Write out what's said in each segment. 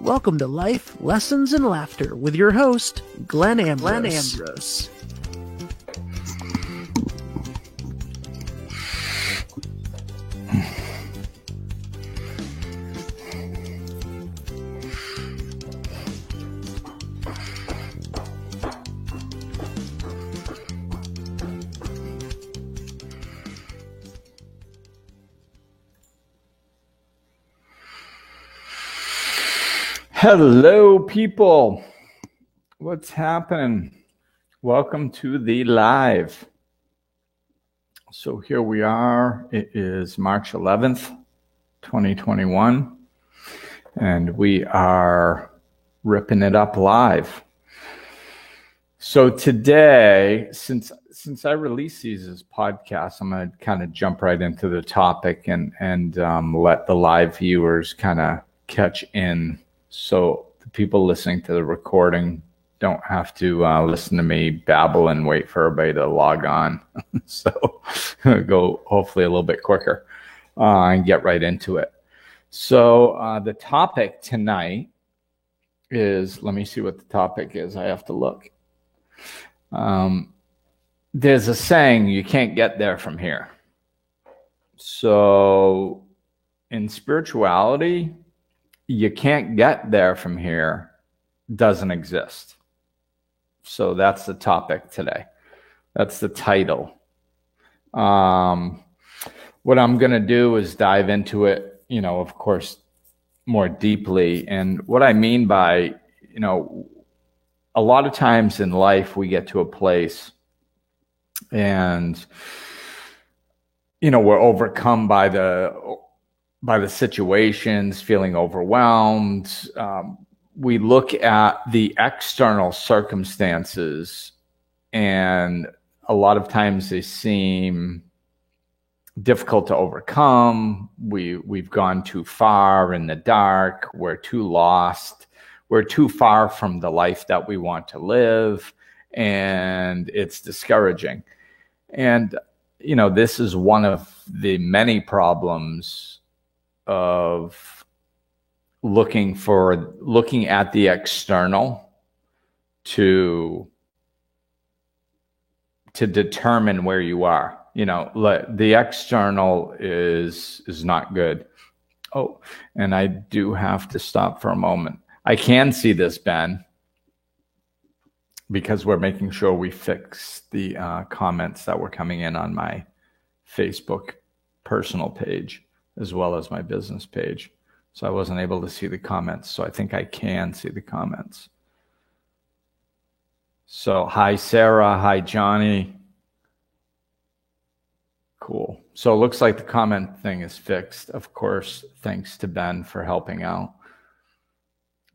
Welcome to Life, Lessons, and Laughter with your host, Glenn Ambrose. Hello, people. What's happening? Welcome to the live. So here we are. It is March 11th, 2021, and we are ripping it up live. So today, since I release these as podcasts, I'm going to kind of jump right into the topic and let the live viewers kind of catch in. So the people listening to the recording don't have to listen to me babble and wait for everybody to log on. So go hopefully a little bit quicker and get right into it. So the topic tonight is, let me see what the topic is. I have to look. There's a saying, you can't get there from here. So in spirituality, you can't get there from here doesn't exist. So that's the topic today. That's the title. What I'm going to do is dive into it, of course, more deeply. And what I mean by, a lot of times in life we get to a place and, we're overcome by the situations, feeling overwhelmed. We look at the external circumstances, and a lot of times they seem difficult to overcome. We've gone too far in the dark. We're too lost. We're too far from the life that we want to live, and it's discouraging. And, this is one of the many problems of looking at the external to determine where you are. The external is not good. Oh, and I do have to stop for a moment. I can see this, Ben, because we're making sure we fix the comments that were coming in on my Facebook personal page, as well as my business page. So I wasn't able to see the comments. So I think I can see the comments. So hi, Sarah. Hi, Johnny. Cool. So it looks like the comment thing is fixed. Of course, thanks to Ben for helping out.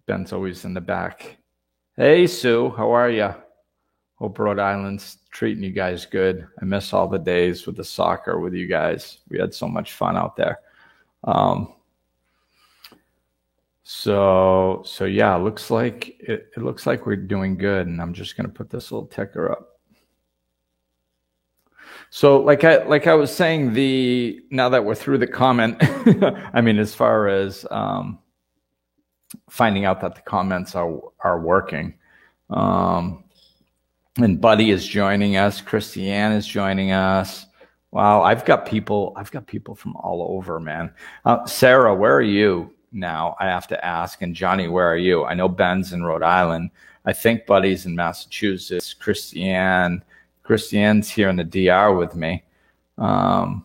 Ben's always in the back. Hey, Sue. How are you? Hope Rhode Island's treating you guys good. I miss all the days with the soccer with you guys. We had so much fun out there. So yeah, it looks like we're doing good, and I'm just going to put this little ticker up. So like I was saying, now that we're through the comment, I mean, as far as finding out that the comments are working, and Buddy is joining us, Christiane is joining us. Wow, I've got people from all over, man. Sarah, where are you now? I have to ask. And Johnny, where are you? I know Ben's in Rhode Island. I think Buddy's in Massachusetts. Christiane's here in the DR with me. I'm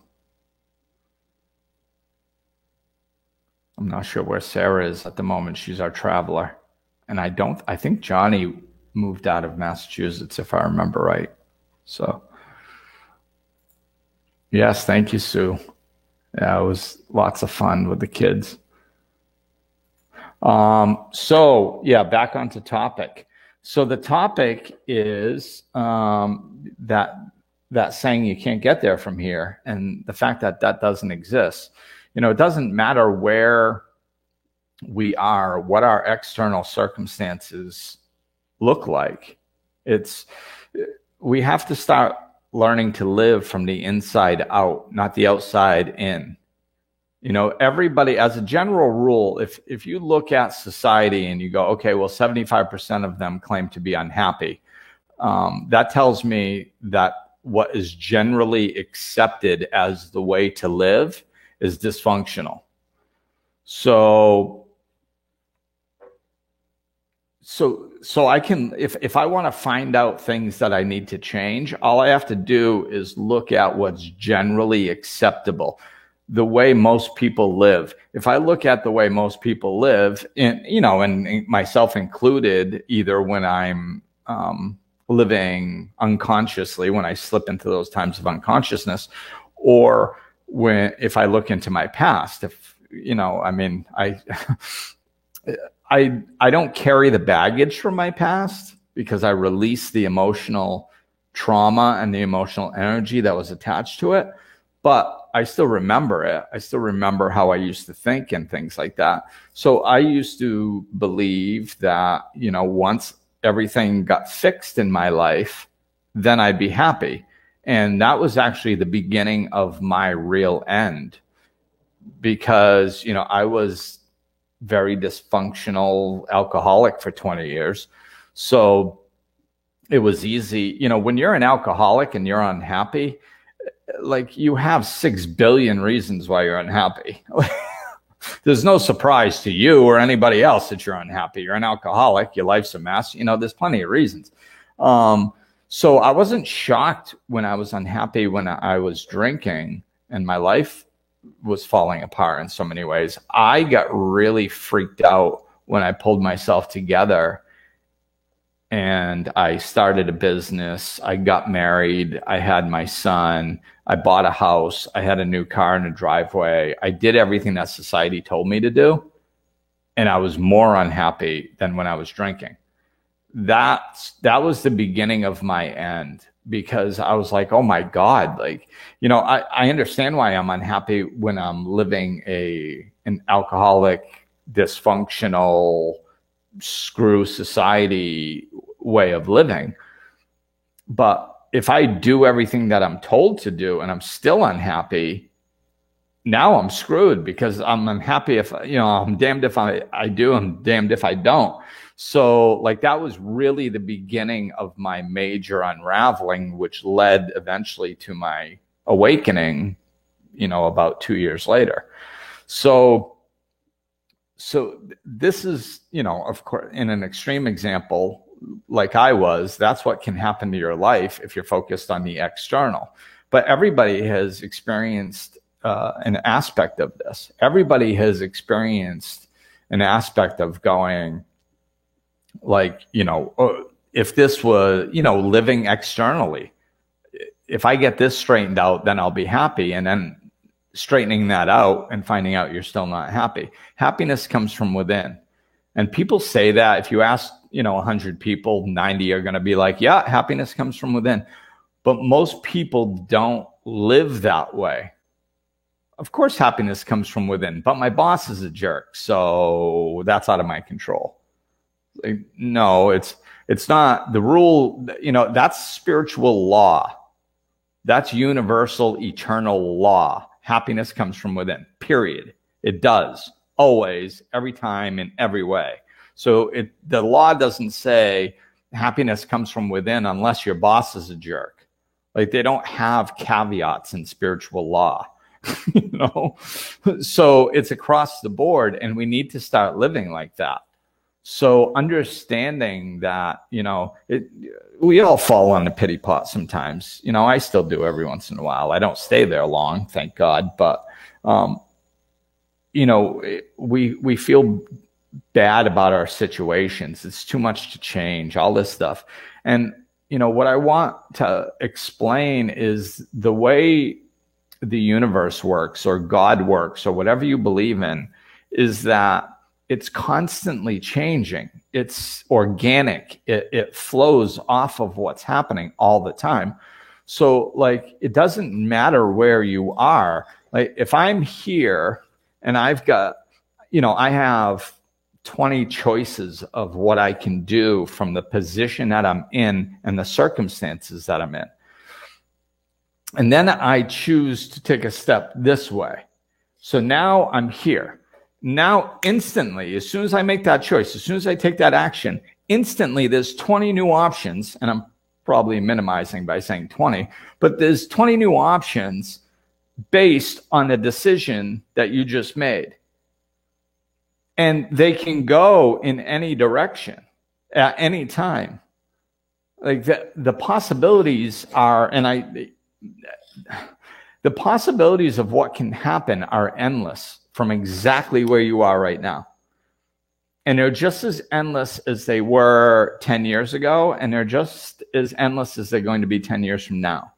not sure where Sarah is at the moment. She's our traveler. And I think Johnny moved out of Massachusetts, if I remember right. So yes, thank you, Sue. Yeah, it was lots of fun with the kids. So yeah, back onto topic. So the topic is that saying you can't get there from here, and the fact that doesn't exist. It doesn't matter where we are, what our external circumstances look like. We have to start learning to live from the inside out, not the outside in. Everybody, as a general rule, if you look at society and you go, okay, well, 75% of them claim to be unhappy, that tells me that what is generally accepted as the way to live is dysfunctional. So I can, if I want to find out things that I need to change, all I have to do is look at what's generally acceptable, the way most people live. If I look at the way most people live, and myself included, either when I'm living unconsciously, when I slip into those times of unconsciousness, or if I look into my past, I don't carry the baggage from my past because I release the emotional trauma and the emotional energy that was attached to it. But I still remember it. I still remember how I used to think and things like that. So I used to believe that, once everything got fixed in my life, then I'd be happy. And that was actually the beginning of my real end, because, I was very dysfunctional alcoholic for 20 years. So it was easy. When you're an alcoholic and you're unhappy, like, you have 6 billion reasons why you're unhappy. There's no surprise to you or anybody else that you're unhappy. You're an alcoholic. Your life's a mess. There's plenty of reasons. So I wasn't shocked when I was unhappy when I was drinking and my life was falling apart in so many ways. I got really freaked out when I pulled myself together and I started a business. I got married. I had my son. I bought a house. I had a new car and a driveway. I did everything that society told me to do. And I was more unhappy than when I was drinking. That was the beginning of my end, because I was like, oh my God, I understand why I'm unhappy when I'm living an alcoholic, dysfunctional, screw society way of living. But if I do everything that I'm told to do and I'm still unhappy, now I'm screwed, because I'm unhappy if, I'm damned if I do, I'm damned if I don't. So that was really the beginning of my major unraveling, which led eventually to my awakening, about 2 years later. So this is, of course, in an extreme example, like I was, that's what can happen to your life if you're focused on the external. But everybody has experienced an aspect of this. Everybody has experienced an aspect of going, if this was, living externally, if I get this straightened out, then I'll be happy. And then straightening that out and finding out you're still not happy. Happiness comes from within. And people say that. If you ask, 100 people, 90 are going to be like, yeah, happiness comes from within. But most people don't live that way. Of course, happiness comes from within, but my boss is a jerk, so that's out of my control. No, it's not the rule. That's spiritual law. That's universal, eternal law. Happiness comes from within, period. It does, always, every time, in every way. So the law doesn't say happiness comes from within unless your boss is a jerk. They don't have caveats in spiritual law. So it's across the board, and we need to start living like that. So understanding that, we all fall on the pity pot sometimes. I still do every once in a while. I don't stay there long, thank God. But, we feel bad about our situations. It's too much to change, all this stuff. And, what I want to explain is the way the universe works, or God works, or whatever you believe in, is that it's constantly changing. It's organic. It flows off of what's happening all the time. So it doesn't matter where you are. If I'm here and I've got, I have 20 choices of what I can do from the position that I'm in and the circumstances that I'm in. And then I choose to take a step this way. So now I'm here. Now, instantly, as soon as I make that choice, as soon as I take that action, instantly there's 20 new options, and I'm probably minimizing by saying 20, but there's 20 new options based on the decision that you just made. And they can go in any direction at any time. Like the possibilities are, the possibilities of what can happen are endless from exactly where you are right now. And they're just as endless as they were 10 years ago, and they're just as endless as they're going to be 10 years from now.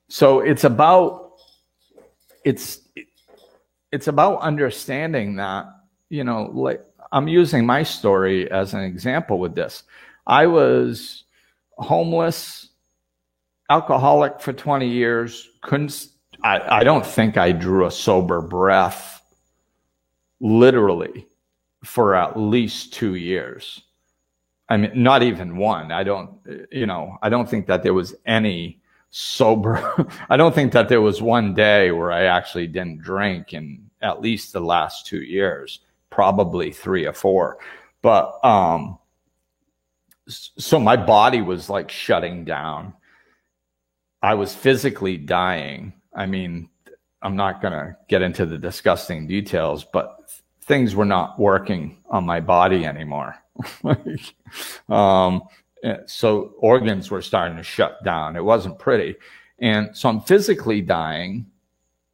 So it's about understanding that, like I'm using my story as an example with this. I was homeless, alcoholic for 20 years, I don't think I drew a sober breath literally for at least 2 years. I mean, not even one. I don't think that there was any sober. I don't think that there was one day where I actually didn't drink in at least the last 2 years, probably 3 or 4. But, so my body was like shutting down. I was physically dying. I mean, I'm not going to get into the disgusting details, but things were not working on my body anymore. So organs were starting to shut down. It wasn't pretty. And so I'm physically dying.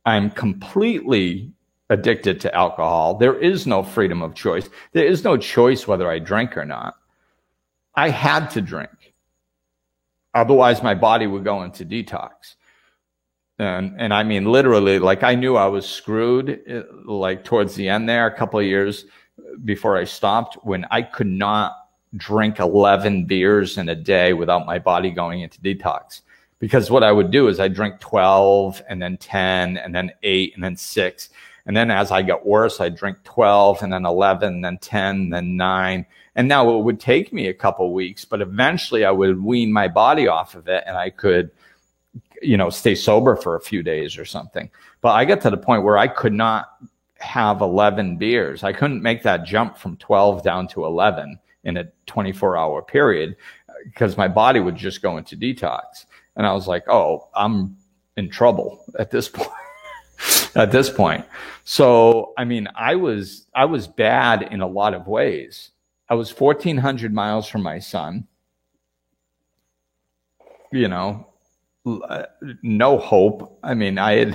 I'm completely addicted to alcohol. There is no freedom of choice. There is no choice whether I drink or not. I had to drink. Otherwise, my body would go into detox. And I mean, literally, like I knew I was screwed, like towards the end there, a couple of years before I stopped, when I could not drink 11 beers in a day without my body going into detox. Because what I would do is I drink 12 and then 10 and then 8 and then 6. And then as I got worse, I'd drink 12 and then 11, and then 10, and then 9. And now it would take me a couple weeks, but eventually I would wean my body off of it and I could, stay sober for a few days or something. But I got to the point where I could not have 11 beers. I couldn't make that jump from 12 down to 11 in a 24-hour period because my body would just go into detox. And I was like, oh, I'm in trouble at this point. So, I mean, I was bad in a lot of ways. I was 1,400 miles from my son, no hope. I mean, I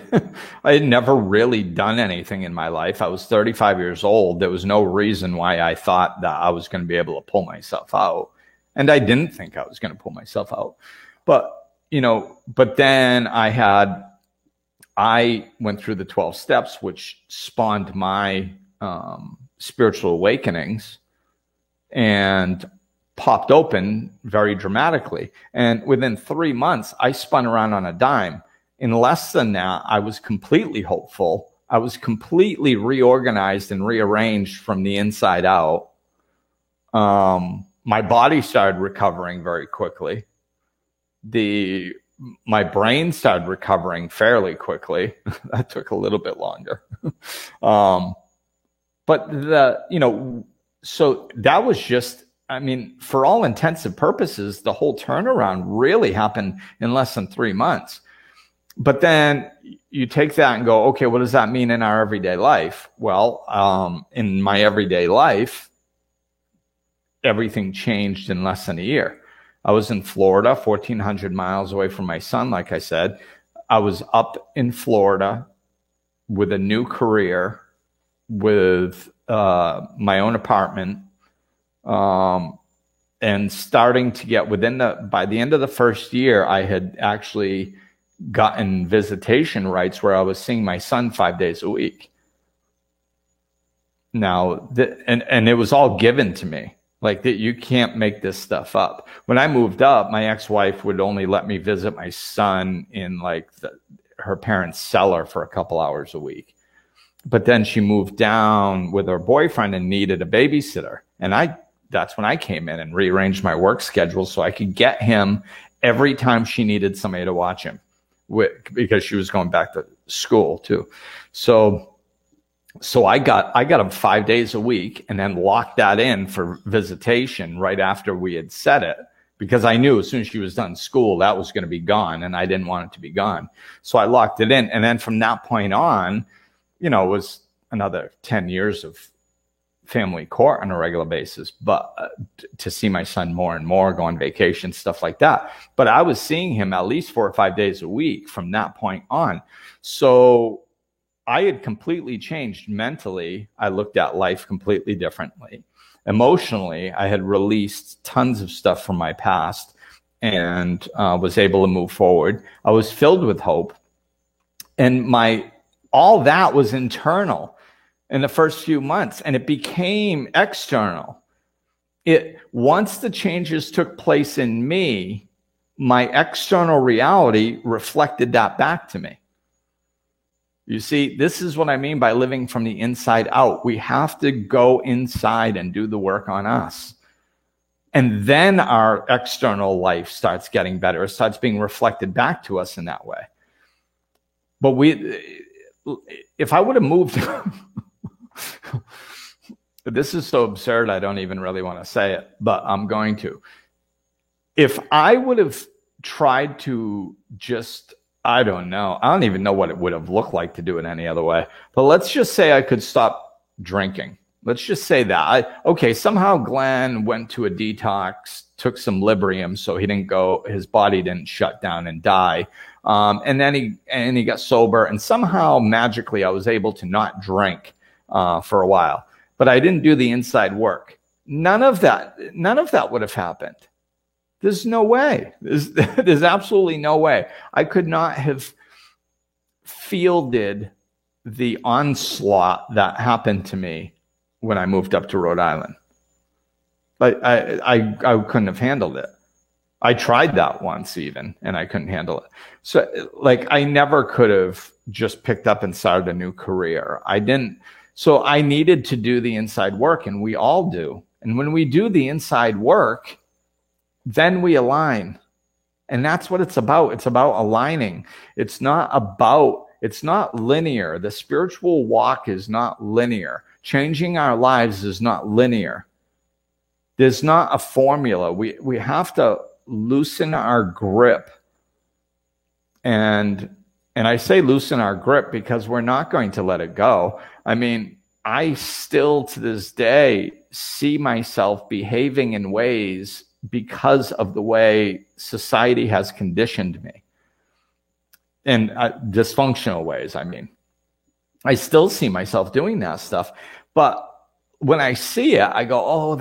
had never really done anything in my life. I was 35 years old. There was no reason why I thought that I was going to be able to pull myself out. And I didn't think I was going to pull myself out. But then I went through the 12 steps, which spawned my spiritual awakenings and popped open very dramatically. And within 3 months, I spun around on a dime. In less than that, I was completely hopeful. I was completely reorganized and rearranged from the inside out. My body started recovering very quickly. My brain started recovering fairly quickly. That took a little bit longer. But so that was just, I mean, for all intents and purposes, the whole turnaround really happened in less than 3 months. But then you take that and go, okay, what does that mean in our everyday life? Well, in my everyday life, everything changed in less than a year. I was in Florida, 1,400 miles away from my son, like I said. I was up in Florida with a new career, with my own apartment, and starting to get by the end of the first year, I had actually gotten visitation rights where I was seeing my son 5 days a week. Now, and it was all given to me. Like that, you can't make this stuff up. When I moved up, my ex-wife would only let me visit my son in like her parents' cellar for a couple hours a week. But then she moved down with her boyfriend and needed a babysitter. And that's when I came in and rearranged my work schedule so I could get him every time she needed somebody to watch him, because she was going back to school too. So I got him 5 days a week and then locked that in for visitation right after we had set it, because I knew as soon as she was done school, that was going to be gone, and I didn't want it to be gone. So I locked it in. And then from that point on, it was another 10 years of family court on a regular basis, but to see my son more and more, go on vacation, stuff like that. But I was seeing him at least 4 or 5 days a week from that point on. So I had completely changed mentally. I looked at life completely differently. Emotionally, I had released tons of stuff from my past and was able to move forward. I was filled with hope, and all that was internal in the first few months, and it became external. Once the changes took place in me, my external reality reflected that back to me. You see, this is what I mean by living from the inside out. We have to go inside and do the work on us. And then our external life starts getting better. It starts being reflected back to us in that way. But if I would have moved, this is so absurd, I don't even really want to say it, but I'm going to. If I would have tried to just, I don't know. I don't even know what it would have looked like to do it any other way. But let's just say I could stop drinking. Let's just say that. Somehow Glenn went to a detox, took some Librium so his body didn't shut down and die. And then he got sober, and somehow magically I was able to not drink for a while. But I didn't do the inside work. None of that would have happened. There's no way. There's absolutely no way. I could not have fielded the onslaught that happened to me when I moved up to Rhode Island. I couldn't have handled it. I tried that once even, and I couldn't handle it. So I never could have just picked up and started a new career. I didn't. So I needed to do the inside work, and we all do. And when we do the inside work, then we align. And that's what it's about. It's about aligning. It's not linear. The spiritual walk is not linear. Changing our lives is not linear. There's not a formula. We have to loosen our grip. And I say loosen our grip because we're not going to let it go. I mean, I still to this day see myself behaving in ways because of the way society has conditioned me. In dysfunctional ways, I mean. I still see myself doing that stuff. But when I see it, I go, oh,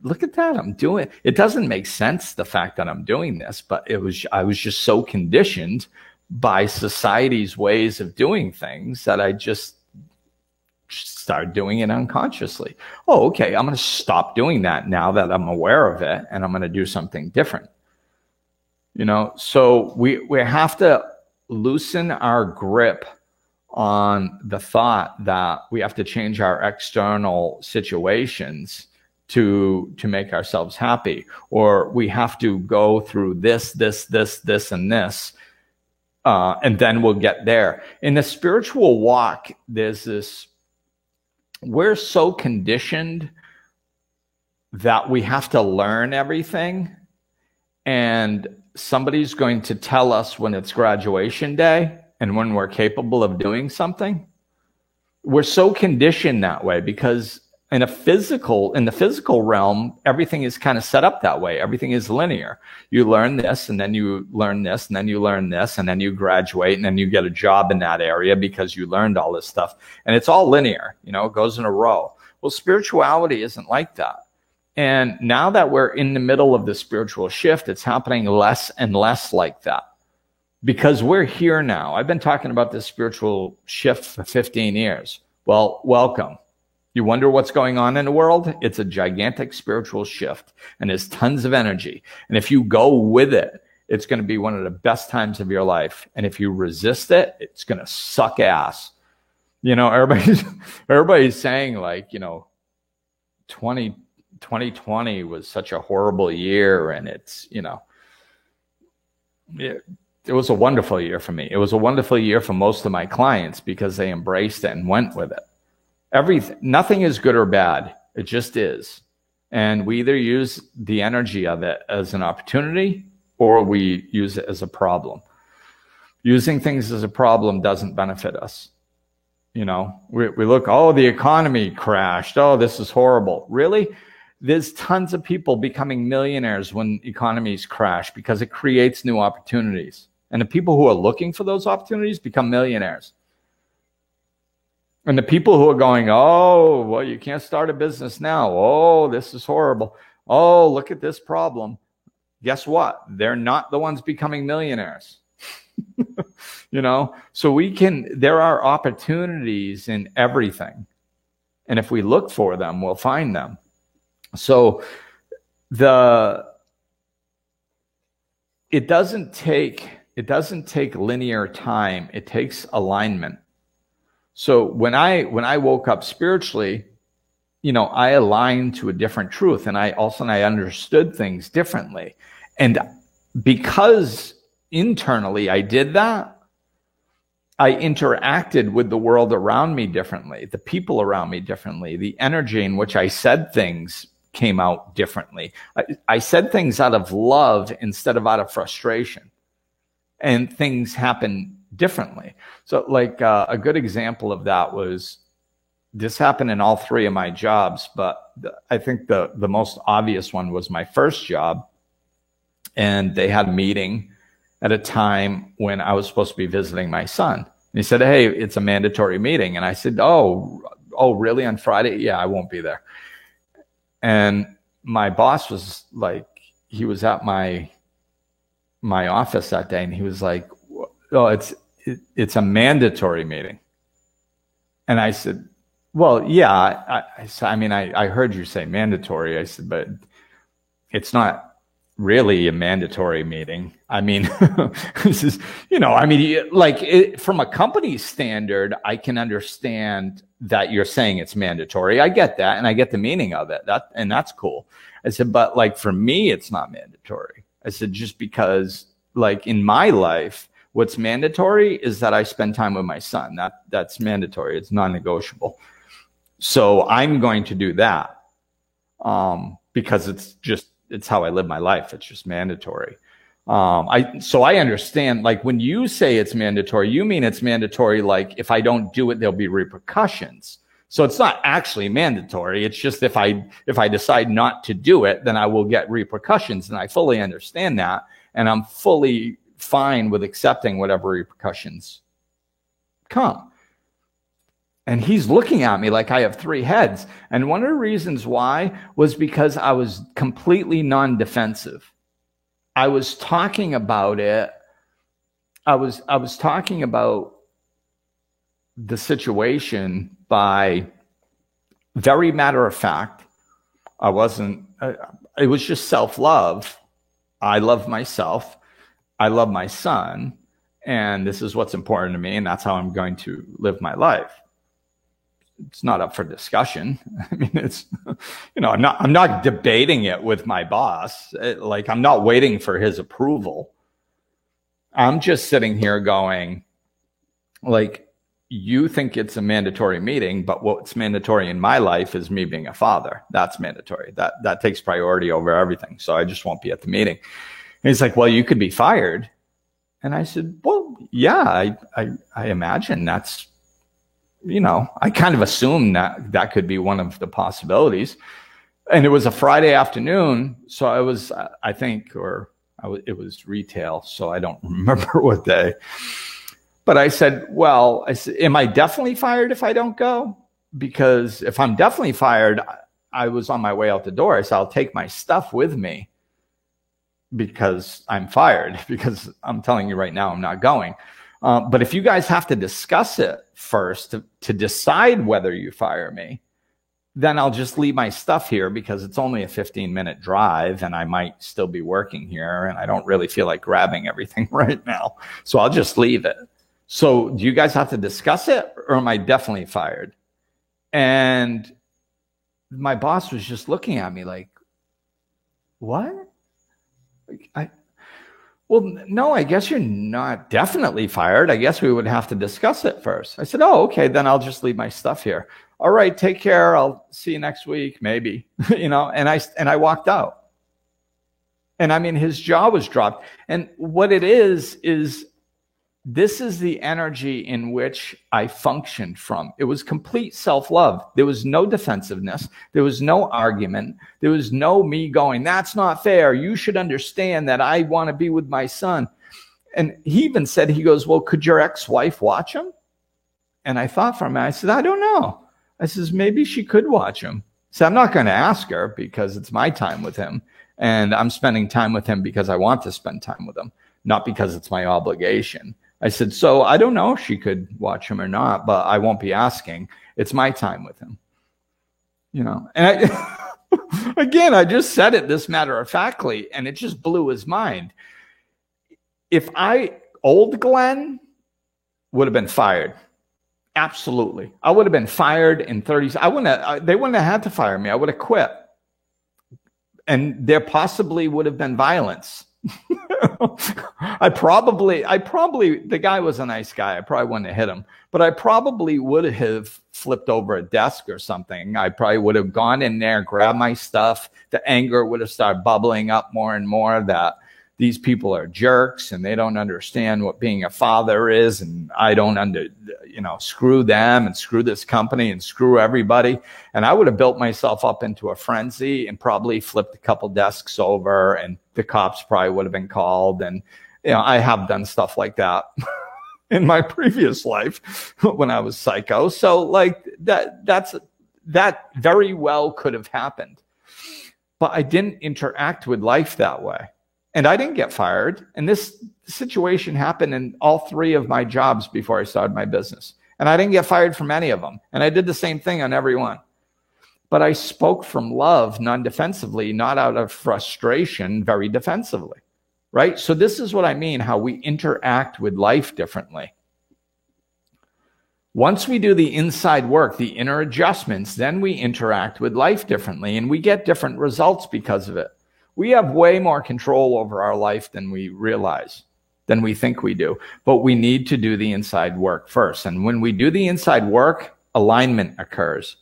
look at that, I'm doing it. It doesn't make sense, the fact that I'm doing this, but I was just so conditioned by society's ways of doing things that I just started doing it unconsciously. Oh, okay, I'm going to stop doing that now that I'm aware of it, and I'm going to do something different. So we have to loosen our grip on the thought that we have to change our external situations to make ourselves happy, or we have to go through this, and this, and then we'll get there. In the spiritual walk, there's this, we're so conditioned that we have to learn everything, and somebody's going to tell us when it's graduation day and when we're capable of doing something. We're so conditioned that way because in the physical realm, everything is kind of set up that way. Everything is linear. You learn this, and then you learn this, and then you learn this, and then you graduate, and then you get a job in that area because you learned all this stuff. And it's all linear, it goes in a row. Well, spirituality isn't like that. And now that we're in the middle of the spiritual shift, it's happening less and less like that. Because we're here now. I've been talking about this spiritual shift for 15 years. Well, welcome. You wonder what's going on in the world? It's a gigantic spiritual shift, and there's tons of energy. And if you go with it, it's going to be one of the best times of your life. And if you resist it, it's going to suck ass. Everybody's saying 2020 was such a horrible year, and it's, it was a wonderful year for me. It was a wonderful year for most of my clients because they embraced it and went with it. Nothing is good or bad. It just is. And we either use the energy of it as an opportunity or we use it as a problem. Using things as a problem doesn't benefit us. We look, oh, the economy crashed. Oh, this is horrible. Really? There's tons of people becoming millionaires when economies crash because it creates new opportunities. And the people who are looking for those opportunities become millionaires. And the people who are going, oh, well, you can't start a business now. Oh, this is horrible. Oh, look at this problem. Guess what? They're not the ones becoming millionaires. So there are opportunities in everything. And if we look for them, we'll find them. So it doesn't take linear time. It takes alignment. So when I woke up spiritually, I aligned to a different truth, and I understood things differently. And because internally I did that, I interacted with the world around me differently, the people around me differently, the energy in which I said things came out differently. I said things out of love instead of out of frustration, and things happen differently. So like a good example of that was, this happened in all three of my jobs, but I think the most obvious one was my first job. And they had a meeting at a time when I was supposed to be visiting my son. And he said, hey, it's a mandatory meeting. And I said, oh, really, on Friday? Yeah, I won't be there. And my boss was like, he was at my office that day, and he was like, oh, it's a mandatory meeting. And I said, well, yeah, I heard you say mandatory. I said, but it's not really a mandatory meeting. This is, from a company standard, I can understand that you're saying it's mandatory. I get that, and I get the meaning of it. And that's cool. I said, but like for me, it's not mandatory. I said, just because like in my life, what's mandatory is that I spend time with my son. That's mandatory. It's non-negotiable. So I'm going to do that because it's how I live my life. It's just mandatory. So I understand, like when you say it's mandatory, you mean it's mandatory like if I don't do it, there'll be repercussions. So it's not actually mandatory. It's just if I decide not to do it, then I will get repercussions. And I fully understand that. And I'm fully fine with accepting whatever repercussions come. And he's looking at me like I have three heads. And one of the reasons why was because I was completely non-defensive. I was talking about it. I was talking about the situation by very matter of fact. It was just self-love. I love myself. I love my son. And this is what's important to me. And that's how I'm going to live my life. It's not up for discussion. It's, I'm not debating it with my boss. I'm not waiting for his approval. I'm just sitting here going, like, you think it's a mandatory meeting, but what's mandatory in my life is me being a father. That's mandatory. That takes priority over everything. So I just won't be at the meeting. And he's like, well, you could be fired. And I said, well, yeah, I imagine that's, I kind of assumed that could be one of the possibilities. And it was a Friday afternoon. So it was, it was retail. So I don't remember what day. But I said, am I definitely fired if I don't go? Because if I'm definitely fired, I was on my way out the door. I said, I'll take my stuff with me because I'm fired, because I'm telling you right now, I'm not going. But if you guys have to discuss it first to decide whether you fire me, then I'll just leave my stuff here because it's only a 15-minute drive and I might still be working here and I don't really feel like grabbing everything right now. So I'll just leave it. So do you guys have to discuss it or am I definitely fired? And my boss was just looking at me like, what? well, no, I guess you're not definitely fired. I guess we would have to discuss it first. I said, oh, okay, then I'll just leave my stuff here. All right, take care. I'll see you next week, maybe, and I walked out. And I mean, his jaw was dropped. And what it is this is the energy in which I functioned from. It was complete self-love. There was no defensiveness. There was no argument. There was no me going, that's not fair. You should understand that I want to be with my son. And he even said, he goes, well, could your ex-wife watch him? And I thought for a minute, I said, I don't know. I says, maybe she could watch him. So I'm not going to ask her because it's my time with him. And I'm spending time with him because I want to spend time with him, not because it's my obligation. I said, so I don't know if she could watch him or not, but I won't be asking. It's my time with him. And again, I just said it this matter-of-factly, and it just blew his mind. Old Glenn would have been fired. Absolutely. I would have been fired in 30 seconds. They wouldn't have had to fire me. I would have quit. And there possibly would have been violence. The guy was a nice guy. I probably wouldn't have hit him, but I probably would have flipped over a desk or something. I probably would have gone in there, grabbed my stuff. The anger would have started bubbling up more and more that these people are jerks and they don't understand what being a father is. And I don't screw them and screw this company and screw everybody. And I would have built myself up into a frenzy and probably flipped a couple desks over, and the cops probably would have been called. And, I have done stuff like that in my previous life when I was psycho. So like that very well could have happened, but I didn't interact with life that way. And I didn't get fired. And this situation happened in all 3 of my jobs before I started my business. And I didn't get fired from any of them. And I did the same thing on every one. But I spoke from love, non-defensively, not out of frustration, very defensively. Right? So this is what I mean, how we interact with life differently. Once we do the inside work, the inner adjustments, then we interact with life differently, and we get different results because of it. We have way more control over our life than we realize, than we think we do. But we need to do the inside work first. And when we do the inside work, alignment occurs.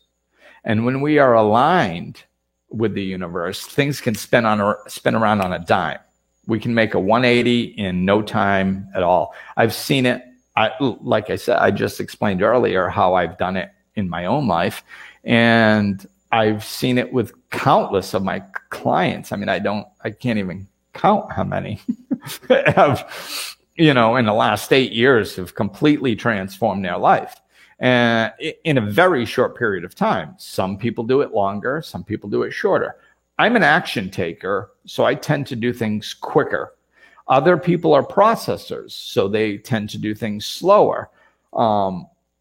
And when we are aligned with the universe, things can spin around on a dime. We can make a 180 in no time at all. I've seen it. Like I said, I just explained earlier how I've done it in my own life. And I've seen it with countless of my clients. I mean, I can't even count how many have, in the last 8 years have completely transformed their life. And in a very short period of time. Some people do it longer. Some people do it shorter. I'm an action taker, so I tend to do things quicker. Other people are processors, so they tend to do things slower.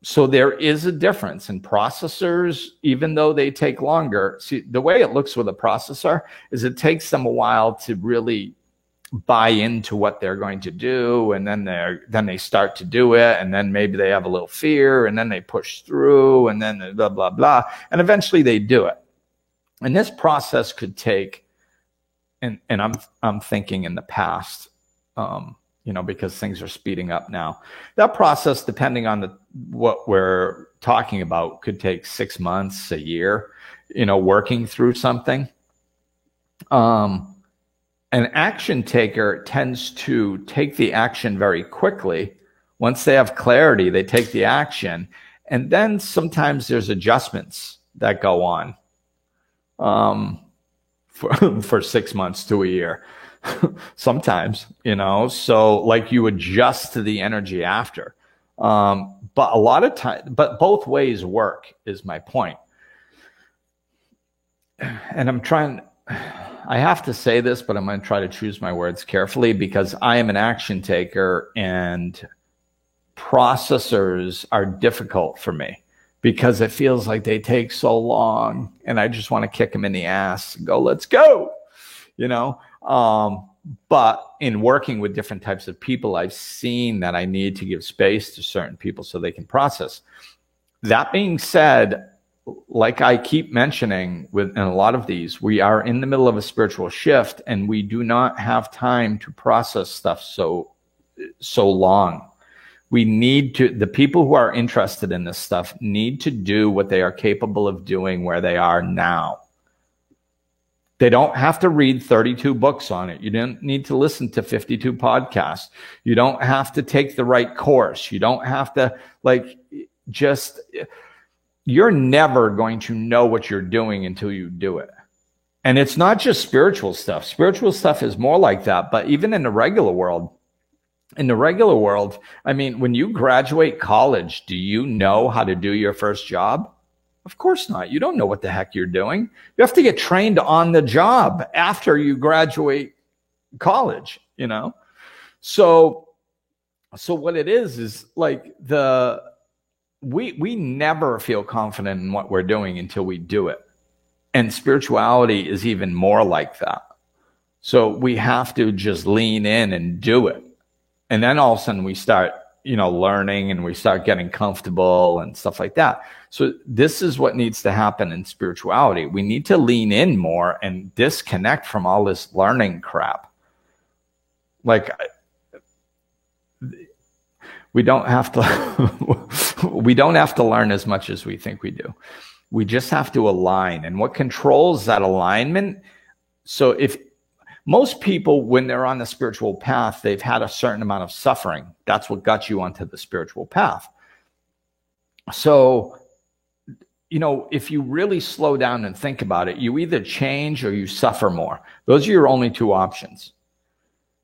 So there is a difference in processors, even though they take longer. See, the way it looks with a processor is it takes them a while to really buy into what they're going to do, and then they start to do it, and then maybe they have a little fear, and then they push through, and then blah blah blah, and eventually they do it. And this process could take, and I'm thinking in the past, because things are speeding up now. That process, depending on what we're talking about, could take 6 months, a year, working through something. An action taker tends to take the action very quickly. Once they have clarity, they take the action. And then sometimes there's adjustments that go on for 6 months to a year. Sometimes, so like you adjust to the energy after. But a lot of time, but both ways work is my point. And I have to say this, but I'm going to try to choose my words carefully because I am an action taker and processors are difficult for me because it feels like they take so long and I just want to kick them in the ass and go, let's go, but in working with different types of people, I've seen that I need to give space to certain people so they can process. That being said, like I keep mentioning in a lot of these, we are in the middle of a spiritual shift, and we do not have time to process stuff so long. We need to, the people who are interested in this stuff need to do what they are capable of doing where they are now. They don't have to read 32 books on it. You don't need to listen to 52 podcasts. You don't have to take the right course. You don't have to you're never going to know what you're doing until you do it. And it's not just spiritual stuff. Spiritual stuff is more like that. But even in the regular world, I mean, when you graduate college, do you know how to do your first job? Of course not. You don't know what the heck you're doing. You have to get trained on the job after you graduate college, you know? So what it is like we never feel confident in what we're doing until we do it. And spirituality is even more like that. So we have to just lean in and do it. And then all of a sudden we start, learning, and we start getting comfortable and stuff like that. So this is what needs to happen in spirituality. We need to lean in more and disconnect from all this learning crap. Like, we don't have to learn as much as we think we do. We just have to align. And what controls that alignment? So if most people, when they're on the spiritual path, they've had a certain amount of suffering. That's what got you onto the spiritual path. So, if you really slow down and think about it, you either change or you suffer more. Those are your only two options.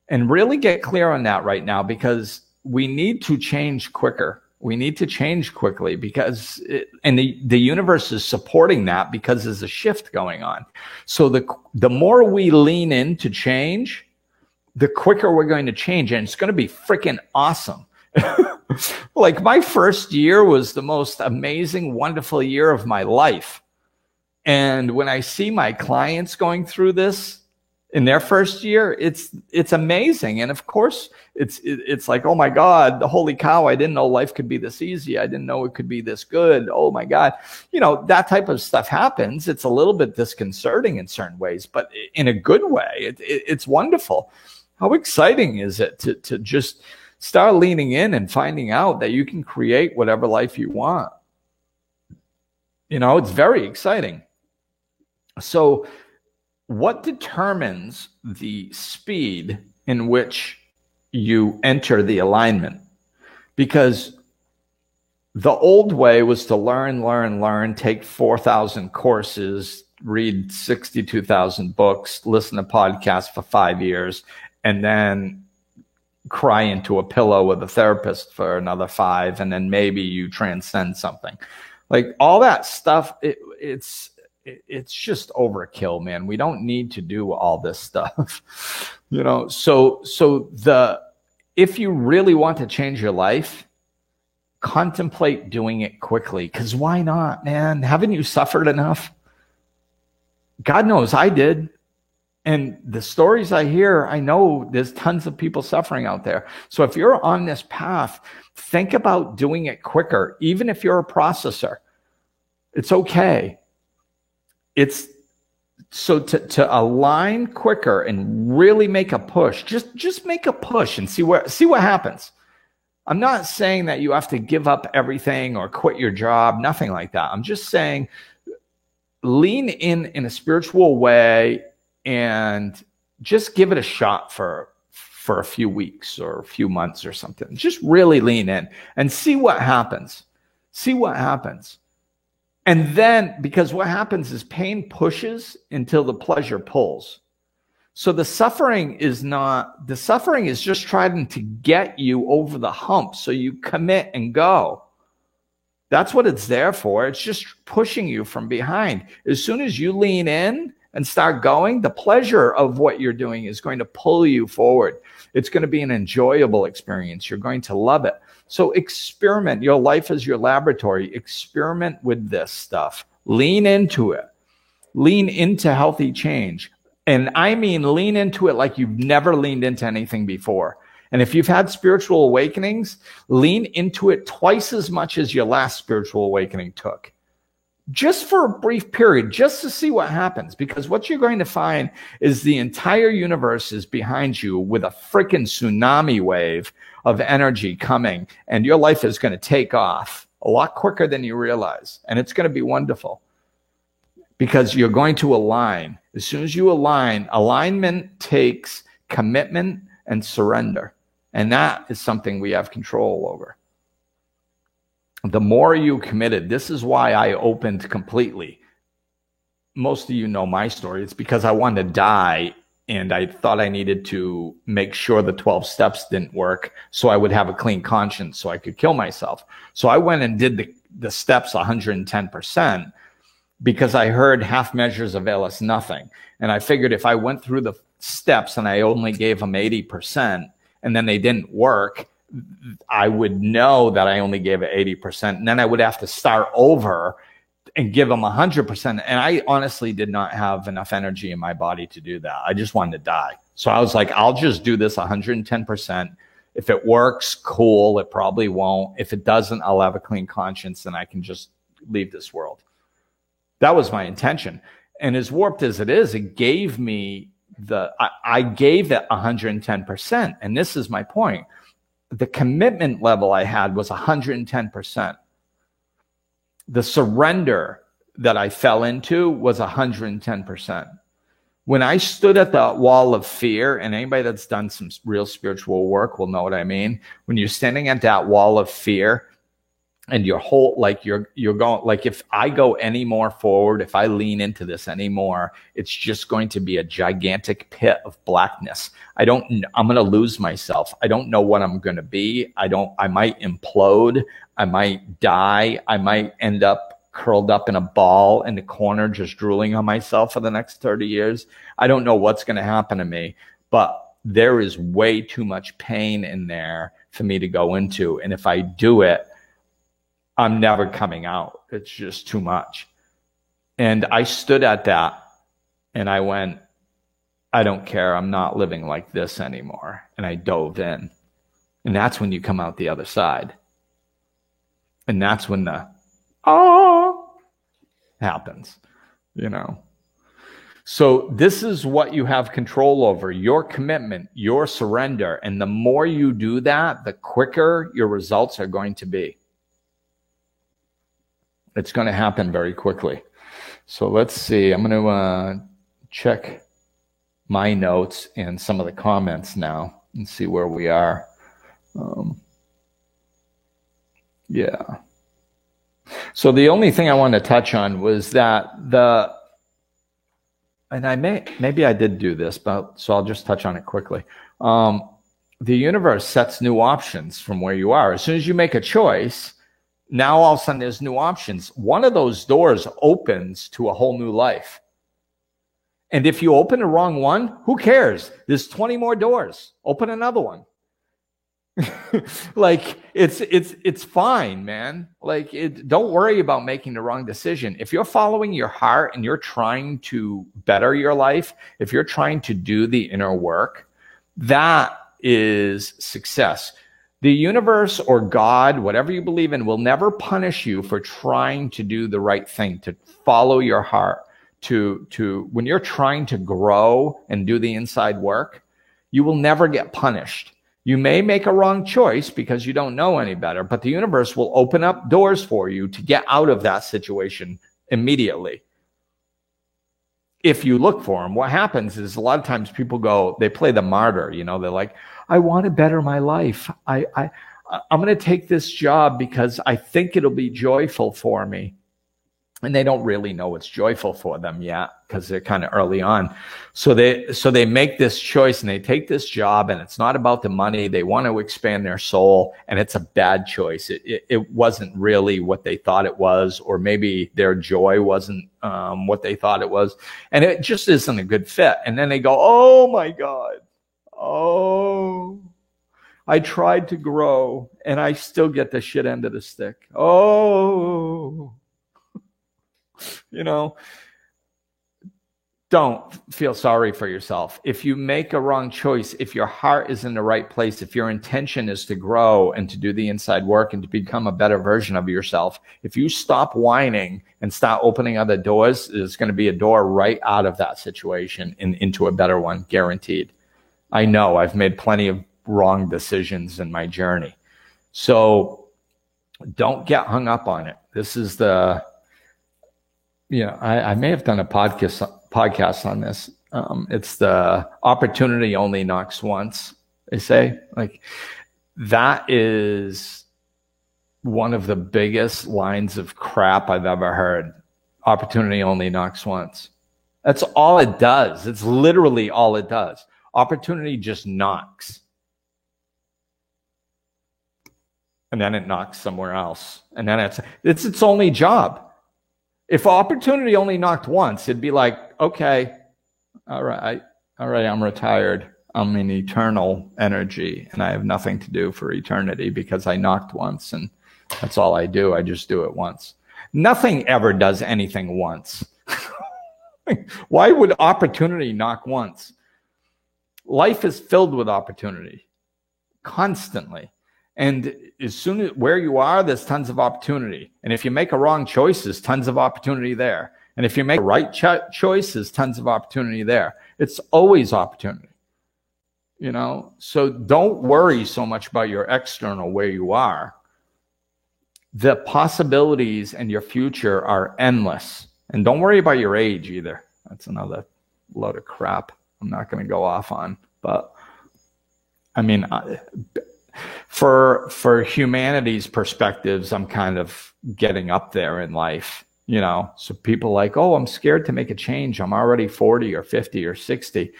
And really get clear on that right now, because we need to change quicker. We need to change quickly because the universe is supporting that, because there's a shift going on. So the more we lean in to change, the quicker we're going to change. And it's going to be freaking awesome. Like, my first year was the most amazing, wonderful year of my life. And when I see my clients going through this in their first year, it's amazing. And of course, it's like, oh my God, holy cow, I didn't know life could be this easy. I didn't know it could be this good. Oh my God. That type of stuff happens. It's a little bit disconcerting in certain ways, but in a good way. It's wonderful. How exciting is it to just start leaning in and finding out that you can create whatever life you want? It's very exciting. So what determines the speed in which you enter the alignment? Because the old way was to learn, take 4,000 courses, read 62,000 books, listen to podcasts for 5 years, and then cry into a pillow with a therapist for another 5, and then maybe you transcend something. Like, all that stuff, it's just overkill, man. We don't need to do all this stuff, So if you really want to change your life, contemplate doing it quickly. Because why not, man? Haven't you suffered enough? God knows I did. And the stories I hear, I know there's tons of people suffering out there. So if you're on this path, think about doing it quicker. Even if you're a processor, it's okay. It's so to align quicker and really make a push. Just make a push and see what happens. I'm not saying that you have to give up everything or quit your job, nothing like that. I'm just saying lean in a spiritual way and just give it a shot for a few weeks or a few months or something. Just really lean in and see what happens. See what happens. And then, because what happens is pain pushes until the pleasure pulls. So the suffering is just trying to get you over the hump so you commit and go. That's what it's there for. It's just pushing you from behind. As soon as you lean in and start going, the pleasure of what you're doing is going to pull you forward. It's going to be an enjoyable experience. You're going to love it. So experiment. Your life is your laboratory. Experiment with this stuff. Lean into it. Lean into healthy change. And I mean, lean into it like you've never leaned into anything before. And if you've had spiritual awakenings, lean into it twice as much as your last spiritual awakening took. just for a brief period, just to see what happens. Because what you're going to find is the entire universe is behind you with a freaking tsunami wave of energy coming, and your life is going to take off a lot quicker than you realize. And it's going to be wonderful because you're going to align. As soon as you align, alignment takes commitment and surrender. And that is something we have control over. The more you committed, this is why I opened completely. Most of you know my story. It's because I wanted to die, and I thought I needed to make sure the 12 steps didn't work so I would have a clean conscience so I could kill myself. So I went and did the steps 110% because I heard half measures avail us nothing. And I figured if I went through the steps and I only gave them 80% and then they didn't work, I would know that I only gave it 80%. And then I would have to start over and give them 100%. And I honestly did not have enough energy in my body to do that. I just wanted to die. So I was like, I'll just do this 110%. If it works, cool. It probably won't. If it doesn't, I'll have a clean conscience and I can just leave this world. That was my intention. And as warped as it is, it gave me I gave it 110%. And this is my point. The commitment level I had was 110%. The surrender that I fell into was 110%. When I stood at the wall of fear, and anybody that's done some real spiritual work will know what I mean. When you're standing at that wall of fear and your whole, like you're going, like if I go any more forward, if I lean into this anymore, it's just going to be a gigantic pit of blackness. I'm going to lose myself. I don't know what I'm going to be. I might implode. I might die. I might end up curled up in a ball in the corner, just drooling on myself for the next 30 years. I don't know what's going to happen to me, but there is way too much pain in there for me to go into. And if I do it, I'm never coming out. It's just too much. And I stood at that and I went, I don't care. I'm not living like this anymore. And I dove in. And that's when you come out the other side. And that's when the happens, you know. So this is what you have control over, your commitment, your surrender. And the more you do that, the quicker your results are going to be. It's going to happen very quickly. So let's see. I'm going to check my notes and some of the comments now and see where we are. Yeah. So the only thing I wanted to touch on was that maybe I did do this, but so I'll just touch on it quickly. The universe sets new options from where you are. As soon as you make a choice, now all of a sudden there's new options. One of those doors opens to a whole new life. And if you open the wrong one, who cares? There's 20 more doors. Open another one. Like it's fine, man. Like don't worry about making the wrong decision. If you're following your heart and you're trying to better your life, if you're trying to do the inner work, that is success. The universe or God, whatever you believe in, will never punish you for trying to do the right thing, to follow your heart, to when you're trying to grow and do the inside work, you will never get punished. You may make a wrong choice because you don't know any better, but the universe will open up doors for you to get out of that situation immediately. If you look for them, what happens is a lot of times people they play the martyr, you know, they're like, I want to better my life. I'm going to take this job because I think it'll be joyful for me. And they don't really know it's joyful for them yet because they're kind of early on. So they make this choice and they take this job, and it's not about the money. They want to expand their soul, and it's a bad choice. It wasn't really what they thought it was, or maybe their joy wasn't what they thought it was. And it just isn't a good fit. And then they go, oh my God. Oh, I tried to grow and I still get the shit end of the stick. Oh, you know, don't feel sorry for yourself. If you make a wrong choice, if your heart is in the right place, if your intention is to grow and to do the inside work and to become a better version of yourself, if you stop whining and start opening other doors, there's going to be a door right out of that situation and into a better one, guaranteed. I know I've made plenty of wrong decisions in my journey. So don't get hung up on it. This is the, I may have done a podcast on this. It's the opportunity only knocks once, they say. Like, that is one of the biggest lines of crap I've ever heard. Opportunity only knocks once. That's all it does. It's literally all it does. Opportunity just knocks. And then it knocks somewhere else. And then it's its only job. If opportunity only knocked once, it'd be like, okay, all right, I'm retired. I'm in eternal energy, and I have nothing to do for eternity because I knocked once, and that's all I do. I just do it once. Nothing ever does anything once. Why would opportunity knock once? Life is filled with opportunity constantly. And as soon as where you are, there's tons of opportunity. And if you make a wrong choice, there's tons of opportunity there. And if you make a right choice, there's tons of opportunity there. It's always opportunity. So don't worry so much about your external, where you are. The possibilities and your future are endless. And don't worry about your age either. That's another load of crap I'm not going to go off on. But I mean, for humanity's perspectives, I'm kind of getting up there in life, So people like, oh, I'm scared to make a change. I'm already 40 or 50 or 60.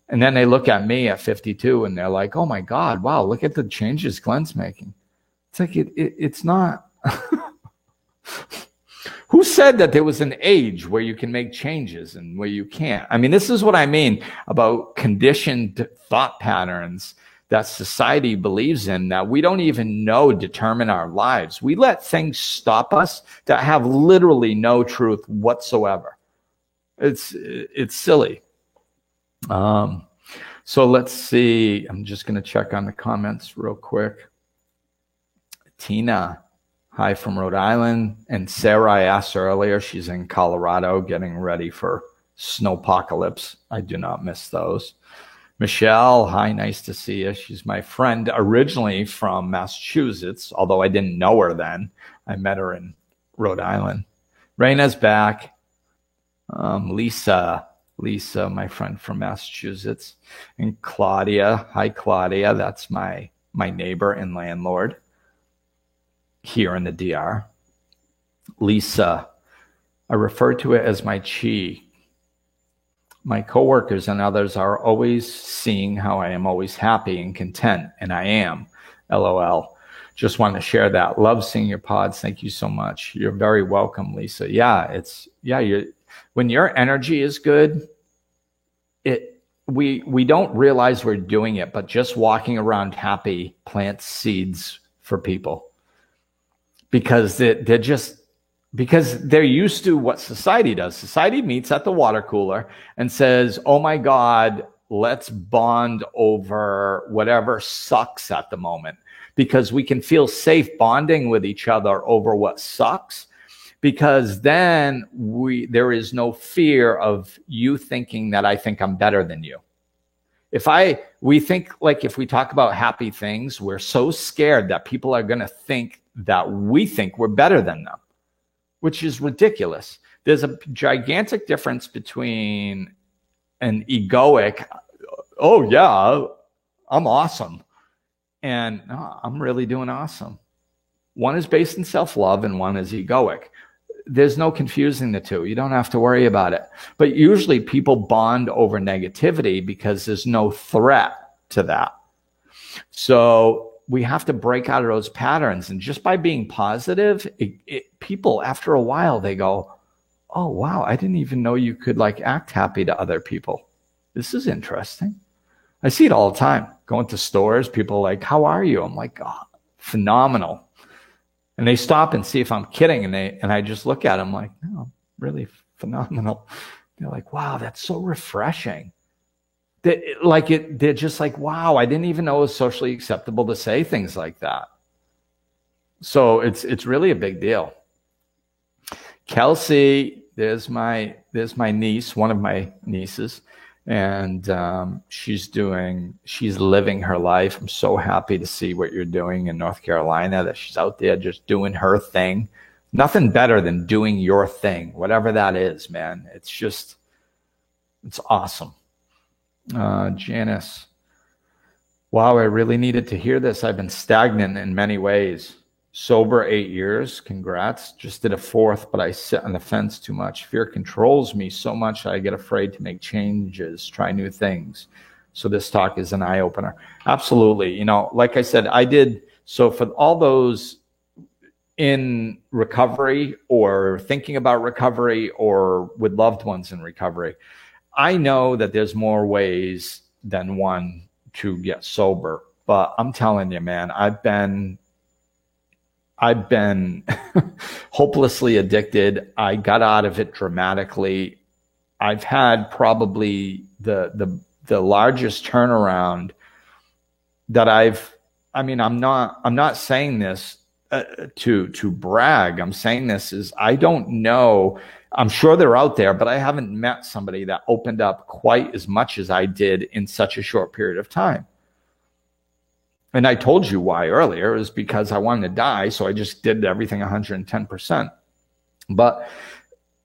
And then they look at me at 52 and they're like, oh my God, wow, look at the changes Glenn's making. It's like, it's not. Who said that there was an age where you can make changes and where you can't? I mean, this is what I mean about conditioned thought patterns that society believes in, that we don't even know determine our lives. We let things stop us that have literally no truth whatsoever. It's silly. So let's see. I'm just going to check on the comments real quick. Tina, hi from Rhode Island. And Sarah, I asked her earlier, she's in Colorado getting ready for snowpocalypse. I do not miss those. Michelle, hi, nice to see you. She's my friend originally from Massachusetts, although I didn't know her then. I met her in Rhode Island. Raina's back. Lisa, my friend from Massachusetts. And Claudia, hi, Claudia. That's my neighbor and landlord here in the DR. Lisa, I refer to it as my chi. My coworkers and others are always seeing how I am always happy and content, and I am. LOL. Just want to share that. Love seeing your pods. Thank you so much. You're very welcome, Lisa. When your energy is good, we don't realize we're doing it, but just walking around happy plants seeds for people because they're used to what society does. Society meets at the water cooler and says, oh my God, let's bond over whatever sucks at the moment, because we can feel safe bonding with each other over what sucks, because then there is no fear of you thinking that I think I'm better than you. If we talk about happy things, we're so scared that people are going to think that we think we're better than them, which is ridiculous. There's a gigantic difference between an egoic, oh yeah, I'm awesome, and no, I'm really doing awesome. One is based in self-love and one is egoic. There's no confusing the two. You don't have to worry about it. But usually people bond over negativity because there's no threat to that. So we have to break out of those patterns. And just by being positive, people, after a while, they go, oh, wow, I didn't even know you could act happy to other people. This is interesting. I see it all the time. Going to stores, people are like, how are you? I'm like, oh, phenomenal. And they stop and see if I'm kidding. And I just look at them like, no, really phenomenal. They're like, wow, that's so refreshing. They're just like, wow, I didn't even know it was socially acceptable to say things like that. So it's really a big deal. Kelsey, there's my niece, one of my nieces, and she's living her life. I'm so happy to see what you're doing in North Carolina, that she's out there just doing her thing. Nothing better than doing your thing, whatever that is, man. It's awesome. Janice, wow, I really needed to hear this. I've been stagnant in many ways. Sober 8 years. Congrats. Just did a 4th, but I sit on the fence too much. Fear controls me so much I get afraid to make changes, try new things. So this talk is an eye-opener. Absolutely. You know, like I said, so for all those in recovery or thinking about recovery or with loved ones in recovery, I know that there's more ways than one to get sober, but I'm telling you, man, I've been hopelessly addicted. I got out of it dramatically. I've had probably the largest turnaround that I'm not saying this to brag. I'm saying this is, I don't know. I'm sure they're out there, but I haven't met somebody that opened up quite as much as I did in such a short period of time. And I told you why earlier, is because I wanted to die. So I just did everything 110%. But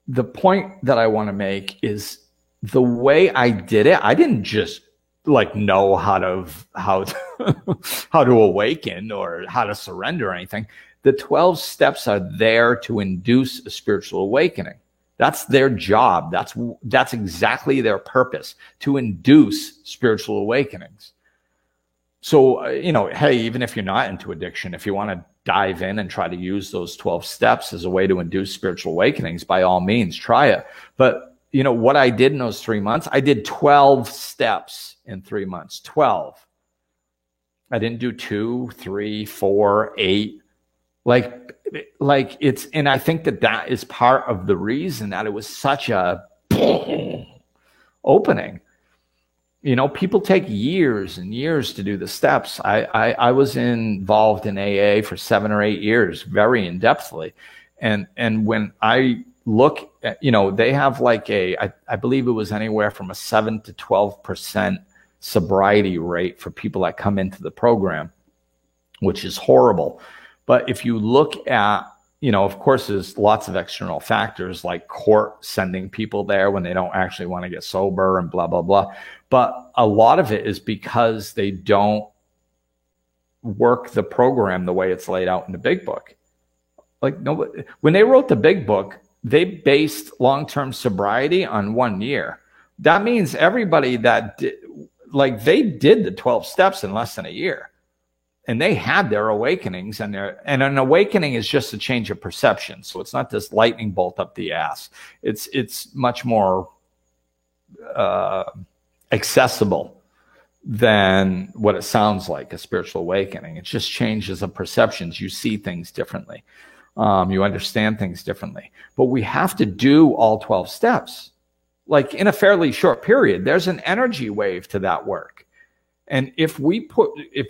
the point that I want to make is the way I did it, I didn't just like know how to awaken or how to surrender or anything. The 12 steps are there to induce a spiritual awakening. That's their job. That's exactly their purpose, to induce spiritual awakenings. So, hey, even if you're not into addiction, if you want to dive in and try to use those 12 steps as a way to induce spiritual awakenings, by all means, try it. But, what I did in those 3 months, I did 12 steps in 3 months, 12. I didn't do 2, 3, 4, 8. And I think that is part of the reason that it was such a opening. People take years and years to do the steps. I was involved in AA for 7 or 8 years, very in-depthly. And when I look at, they have I believe it was anywhere from a 7 to 12% sobriety rate for people that come into the program, which is horrible. But if you look at, of course, there's lots of external factors like court sending people there when they don't actually want to get sober and blah, blah, blah. But a lot of it is because they don't work the program the way it's laid out in the big book. When they wrote the big book, they based long-term sobriety on 1 year. That means everybody that they did the 12 steps in less than a year. And they had their awakenings, and an awakening is just a change of perception. So it's not this lightning bolt up the ass. It's much more accessible than what it sounds like, a spiritual awakening. It just changes of perceptions. You see things differently. You understand things differently. But we have to do all 12 steps. In a fairly short period, there's an energy wave to that work. And if we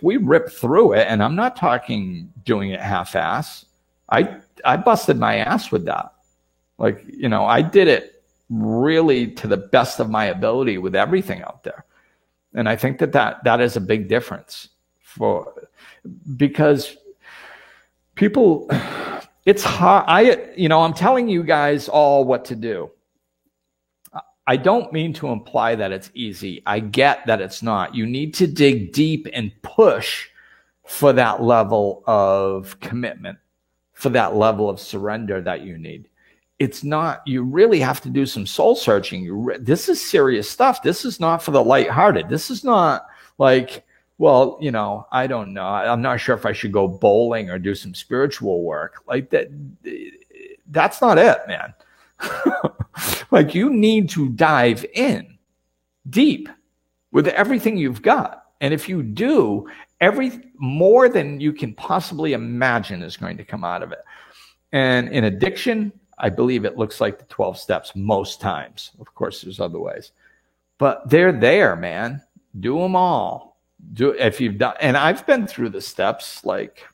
rip through it, and I'm not talking doing it half-ass, I busted my ass with that. I did it really to the best of my ability with everything out there. And I think that is a big difference because people, it's hard. I'm telling you guys all what to do. I don't mean to imply that it's easy. I get that it's not. You need to dig deep and push for that level of commitment, for that level of surrender that you need. It's not, you really have to do some soul searching. This is serious stuff. This is not for the lighthearted. This is not I don't know. I'm not sure if I should go bowling or do some spiritual work. That's not it, man. You need to dive in deep with everything you've got. And if you do, more than you can possibly imagine is going to come out of it. And in addiction, I believe it looks like the 12 steps most times. Of course, there's other ways. But they're there, man. Do them all. If you've done, and I've been through the steps like,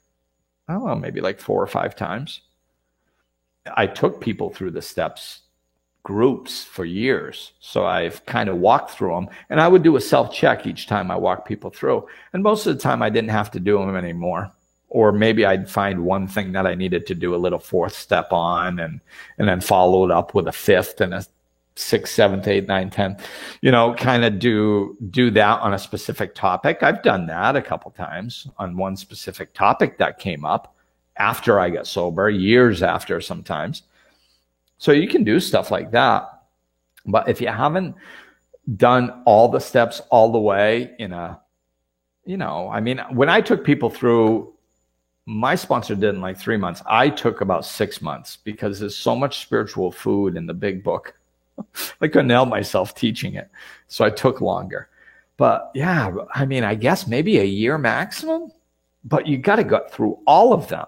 I don't know, maybe like 4 or 5 times. I took people through the steps, groups, for years. So I've kind of walked through them, and I would do a self-check each time I walked people through. And most of the time I didn't have to do them anymore. Or maybe I'd find one thing that I needed to do a little 4th step on, and then follow it up with a 5th and a 6th, 7th, 8th, 9th, 10th, kind of do that on a specific topic. I've done that a couple times on one specific topic that came up after I got sober, years after sometimes. So you can do stuff like that. But if you haven't done all the steps all the way when I took people through, my sponsor did in like 3 months. I took about 6 months because there's so much spiritual food in the big book. I couldn't help myself teaching it. So I took longer. But yeah, I guess maybe a year maximum, but you got to go through all of them,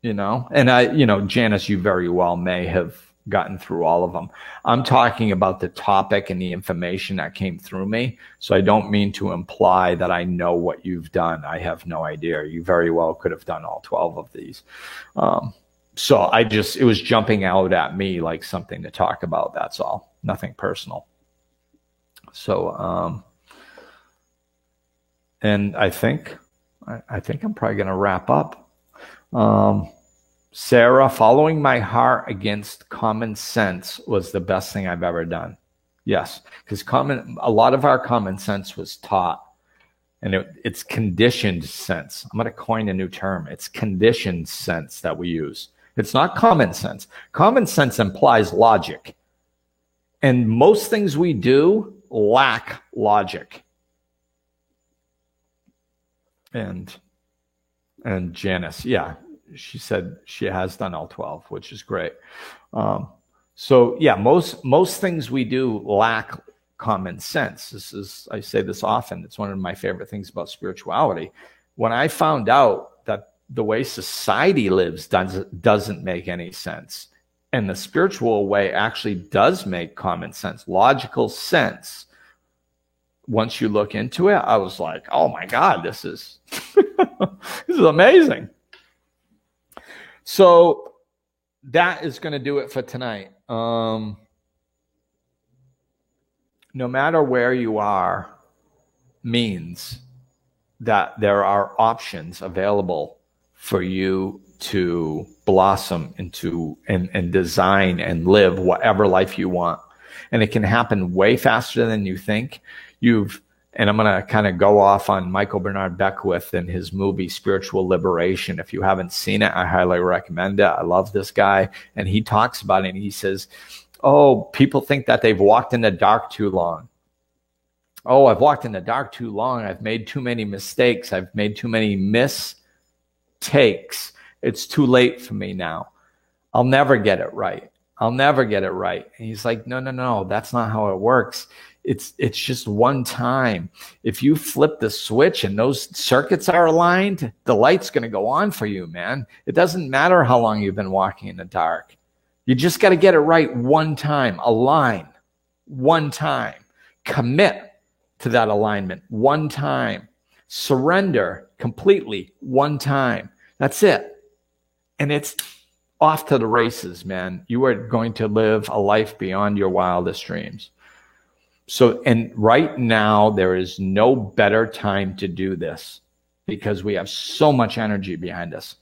and Janice, you very well may have gotten through all of them. I'm talking about the topic and the information that came through me. So I don't mean to imply that I know what you've done. I have no idea. You very well could have done all 12 of these. So it was jumping out at me like something to talk about. That's all. Nothing personal. So, and I think I'm probably going to wrap up. Sarah, following my heart against common sense was the best thing I've ever done. Yes, because a lot of our common sense was taught, and it's conditioned sense. I'm going to coin a new term. It's conditioned sense that we use. It's not common sense. Common sense implies logic, and most things we do lack logic. And Janice, yeah. She said she has done all 12, which is great. So yeah, most things we do lack common sense. I say this often. It's one of my favorite things about spirituality. When I found out that the way society lives doesn't make any sense, and the spiritual way actually does make common sense, logical sense. Once you look into it, I was like, oh my God, this is this is amazing. So that is going to do it for tonight. No matter where you are means that there are options available for you to blossom into and design and live whatever life you want. And it can happen way faster than you think. And I'm going to kind of go off on Michael Bernard Beckwith and his movie Spiritual Liberation. If you haven't seen it, I highly recommend it. I love this guy. And he talks about it, and he says, oh, people think that they've walked in the dark too long. Oh, I've walked in the dark too long. I've made too many mistakes. I've made too many mistakes. It's too late for me now. I'll never get it right. I'll never get it right. And he's like, no, that's not how it works. It's just one time. If you flip the switch and those circuits are aligned, the light's going to go on for you, man. It doesn't matter how long you've been walking in the dark. You just got to get it right one time. Align one time. Commit to that alignment one time. Surrender completely one time. That's it. And it's off to the races, man. You are going to live a life beyond your wildest dreams. So, and right now, there is no better time to do this because we have so much energy behind us.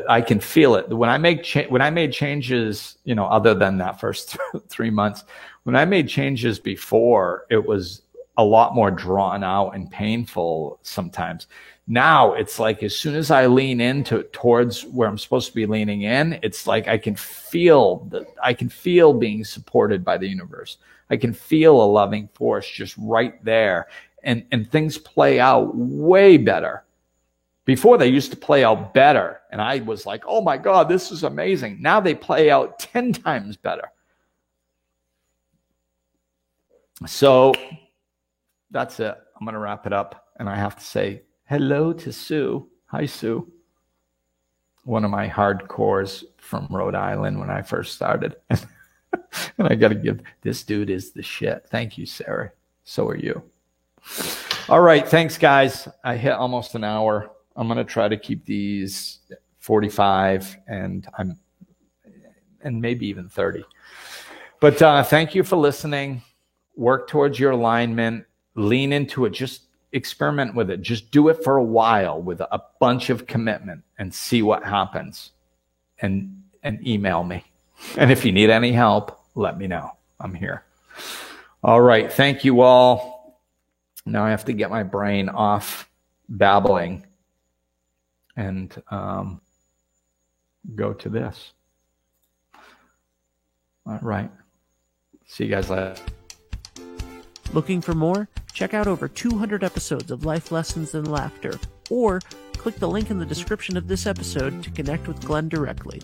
I can feel it. When I made changes, other than that first 3 months, when I made changes before, it was a lot more drawn out and painful sometimes. Now it's like as soon as I lean towards where I'm supposed to be leaning in, it's like I can feel being supported by the universe. I can feel a loving force just right there. And things play out way better. Before they used to play out better. And I was like, oh my God, this is amazing. Now they play out 10 times better. So that's it. I'm going to wrap it up. And I have to say hello to Sue. Hi, Sue. One of my hardcore from Rhode Island when I first started. And I got to give, this dude is the shit. Thank you, Sarah. So are you. All right. Thanks, guys. I hit almost an hour. I'm going to try to keep these 45 and maybe even 30. But thank you for listening. Work towards your alignment. Lean into it. Just experiment with it. Just do it for a while with a bunch of commitment and see what happens. And email me. And if you need any help, let me know. I'm here. All right. Thank you all. Now I have to get my brain off babbling and go to this. All right. See you guys later. Looking for more? Check out over 200 episodes of Life Lessons in Laughter, or click the link in the description of this episode to connect with Glenn directly.